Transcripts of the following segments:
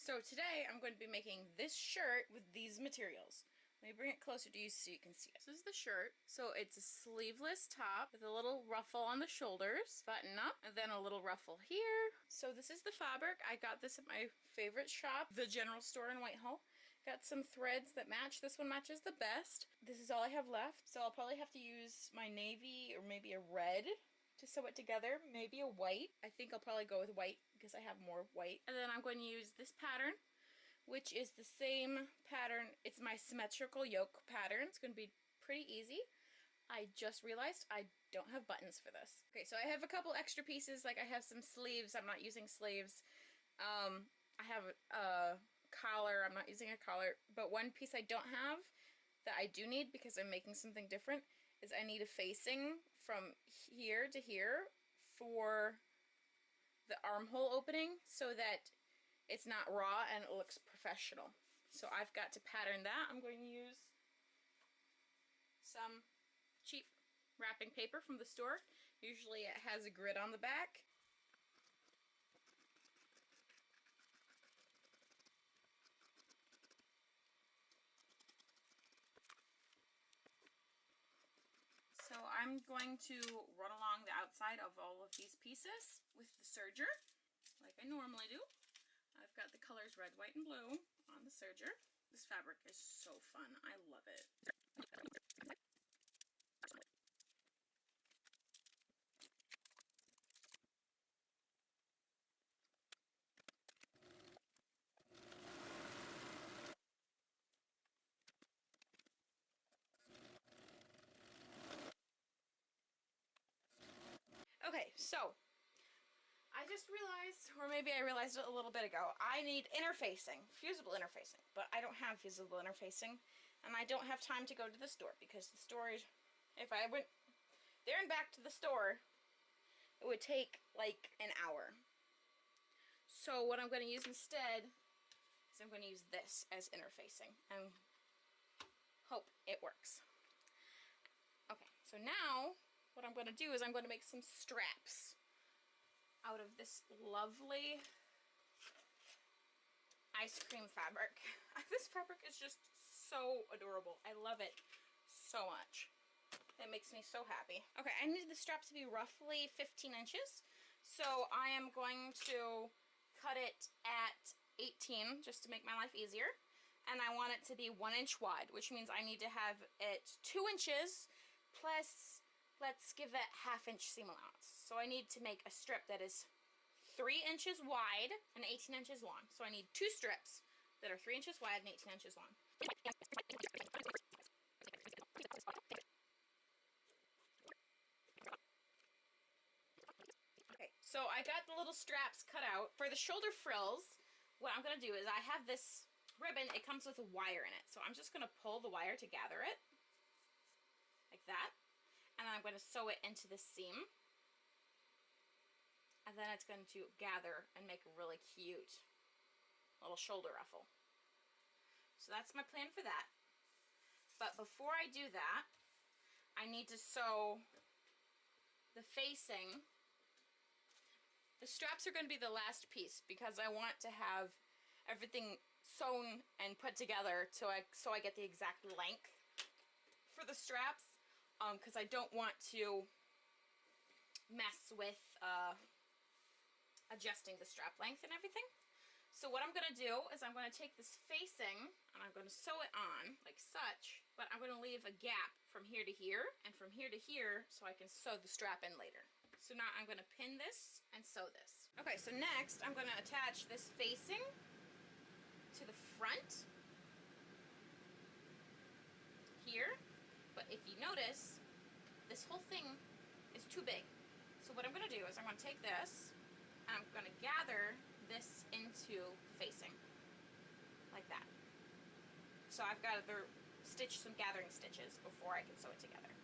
So today I'm going to be making this shirt with these materials. Let me bring it closer to you so you can see it. This is the shirt. So it's a sleeveless top with a little ruffle on the shoulders, button up, and then a little ruffle here. So this is the fabric. I got this at my favorite shop, the General Store in Whitehall. Got some threads that match. This one matches the best. This is all I have left. So I'll probably have to use my navy or maybe a red to sew it together, maybe a white. I think I'll probably go with white because I have more white. And then I'm going to use this pattern, which is the same pattern. It's my symmetrical yoke pattern. It's going to be pretty easy. I just realized I don't have buttons for this. Okay, so I have a couple extra pieces, like I have some sleeves. I'm not using sleeves. I have a collar. I'm not using a collar. But one piece I don't have that I do need because I'm making something different is I need a facing from here to here for the armhole opening so that it's not raw and it looks professional. So I've got to pattern that. I'm going to use some cheap wrapping paper from the store. Usually it has a grid on the back. So I'm going to run along the outside of all of these pieces with the serger, like I normally do. I've got the colors red, white, and blue on the serger. This fabric is so fun. I love it. Okay, so I just realized, or maybe I realized it a little bit ago, I need interfacing, fusible interfacing, but I don't have fusible interfacing, and I don't have time to go to the store because the store, if I went there and back to the store, it would take like an hour. So what I'm going to use instead is I'm going to use this as interfacing and hope it works. Okay, so now what I'm going to do is I'm going to make some straps out of this lovely ice cream fabric. This fabric is just so adorable. I love it so much. It makes me so happy. Okay, I need the straps to be roughly 15 inches. So I am going to cut it at 18 just to make my life easier. And I want it to be 1 inch wide, which means I need to have it 2 inches plus, let's give it ½ inch seam allowance. So I need to make a strip that is 3 inches wide and 18 inches long. So I need 2 strips that are 3 inches wide and 18 inches long. Okay, so I got the little straps cut out. For the shoulder frills, what I'm going to do is I have this ribbon. It comes with a wire in it. So I'm just going to pull the wire to gather it, like that. And then I'm going to sew it into the seam. And then it's going to gather and make a really cute little shoulder ruffle. So that's my plan for that. But before I do that, I need to sew the facing. The straps are going to be the last piece because I want to have everything sewn and put together so I get the exact length for the straps, because I don't want to mess with adjusting the strap length and everything. So what I'm going to do is I'm going to take this facing and I'm going to sew it on like such, but I'm going to leave a gap from here to here and from here to here so I can sew the strap in later. So now I'm going to pin this and sew this. Okay, so next I'm going to attach this facing to the front here, but if you notice, this whole thing is too big. So what I'm going to do is I'm going to take this and I'm going to gather this into facing like that. So I've got to stitch some gathering stitches before I can sew it together.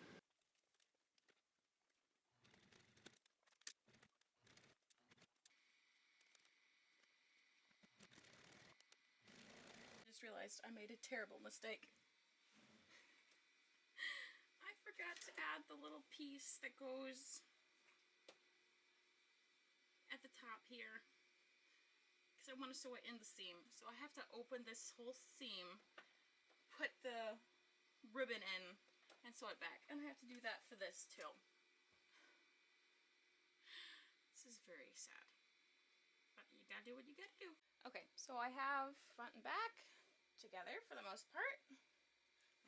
I just realized I made a terrible mistake. I forgot to add the little piece that goes at the top here. because I want to sew it in the seam. So I have to open this whole seam, put the ribbon in, and sew it back. And I have to do that for this too. This is very sad. But you gotta do what you gotta do. Okay, so I have front and back together for the most part.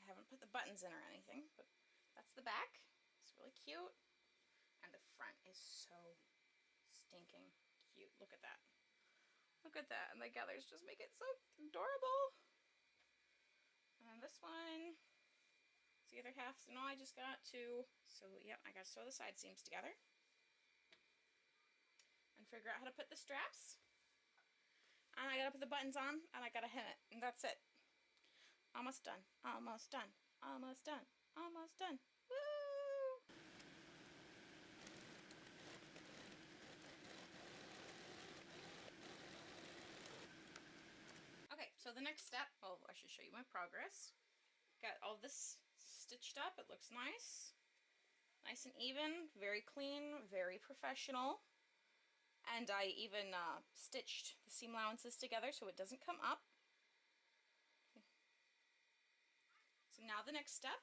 I haven't put the buttons in or anything, but that's the back. It's really cute. And the front is so stinking cute. Look at that. Look at that. And the gathers just make it so adorable. And then this one, it's the other half. So now I just got to, yep, I got to sew the side seams together. And figure out how to put the straps. And I gotta put the buttons on, and I gotta hem it. And that's it. Almost done. Almost done. Almost done. Almost done. Woo! Okay, so the next step, well, I should show you my progress. Got all this stitched up. It looks nice. Nice and even. Very clean. Very professional. And I even stitched the seam allowances together so it doesn't come up. So now the next step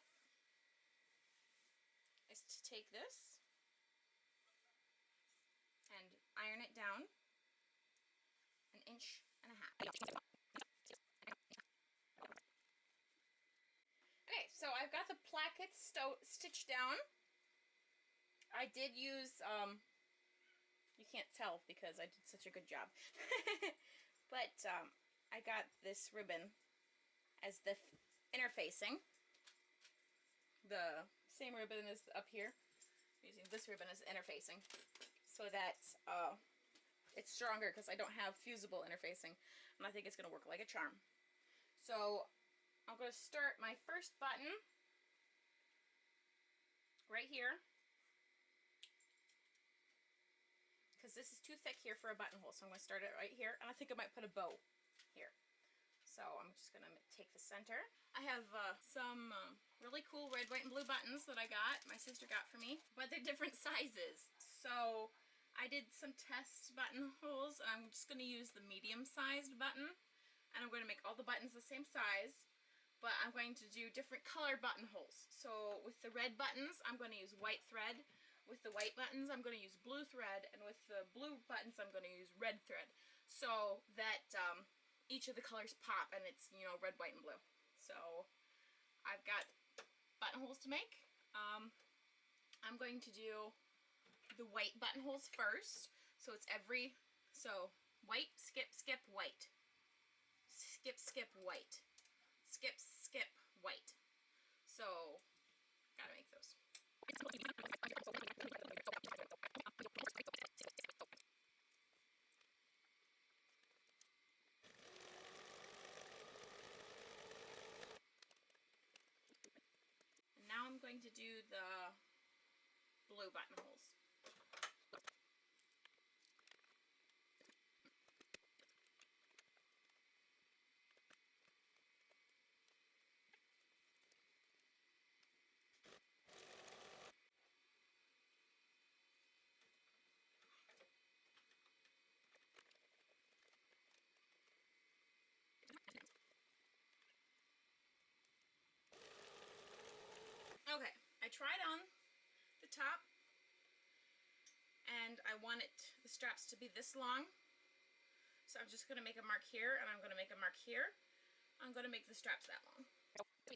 is to take this and iron it down 1.5 inches. Okay, so I've got the plackets stitched down. I did use, you can't tell because I did such a good job, but I got this ribbon as the interfacing. The same ribbon is up here. Using this ribbon as interfacing so that it's stronger because I don't have fusible interfacing, and I think it's going to work like a charm. So I'm going to start my first button right here because this is too thick here for a buttonhole, so I'm going to start it right here, and I think I might put a bow here. So I'm just going to take the center. I have some really cool red, white, and blue buttons that I got, my sister got for me, but they're different sizes. So I did some test buttonholes, and I'm just going to use the medium-sized button, and I'm going to make all the buttons the same size, but I'm going to do different color buttonholes. So with the red buttons, I'm going to use white thread. With the white buttons, I'm going to use blue thread, and with the blue buttons, I'm going to use red thread, so that each of the colors pop, and it's, you know, red, white, and blue. So I've got buttonholes to make. I'm going to do the white buttonholes first. So it's white, skip, skip, white. Skip, skip, white. Skip, skip, white. So, gotta make those. And now I'm going to do the blue buttonholes. Okay, I tried on the top, and I want the straps to be this long. So I'm just going to make a mark here, and I'm going to make a mark here. I'm going to make the straps that long. Okay,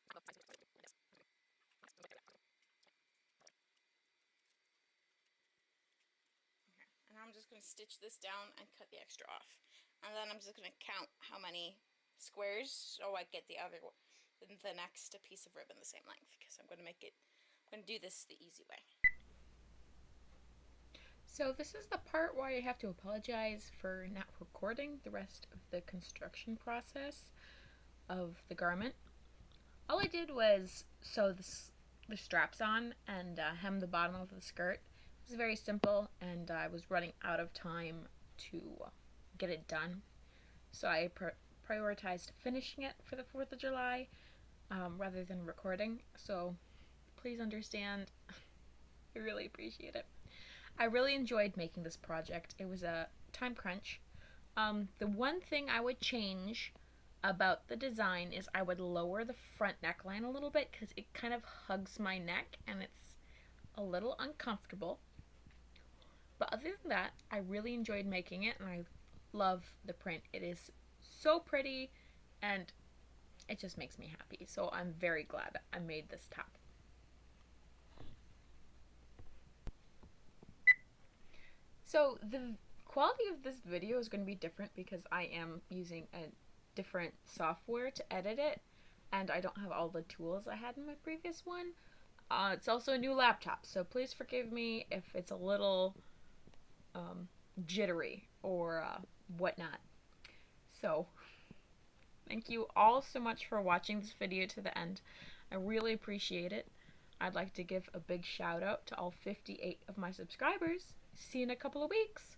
and I'm just going to stitch this down and cut the extra off. And then I'm just going to count how many squares so I get the next piece of ribbon the same length, because I'm going to do this the easy way. So this is the part where I have to apologize for not recording the rest of the construction process of the garment. All I did was sew the straps on and hem the bottom of the skirt. It was very simple, and I was running out of time to get it done. So I prioritized finishing it for the 4th of July rather than recording. So please understand. I really appreciate it. I really enjoyed making this project. It was a time crunch, The one thing I would change about the design is I would lower the front neckline a little bit because it kind of hugs my neck and it's a little uncomfortable. But other than that, I really enjoyed making it and I love the print. It is so pretty and it just makes me happy. So I'm very glad I made this top. So the quality of this video is going to be different because I am using a different software to edit it and I don't have all the tools I had in my previous one. It's also a new laptop, so please forgive me if it's a little jittery or whatnot. So, thank you all so much for watching this video to the end. I really appreciate it. I'd like to give a big shout out to all 58 of my subscribers. See you in a couple of weeks.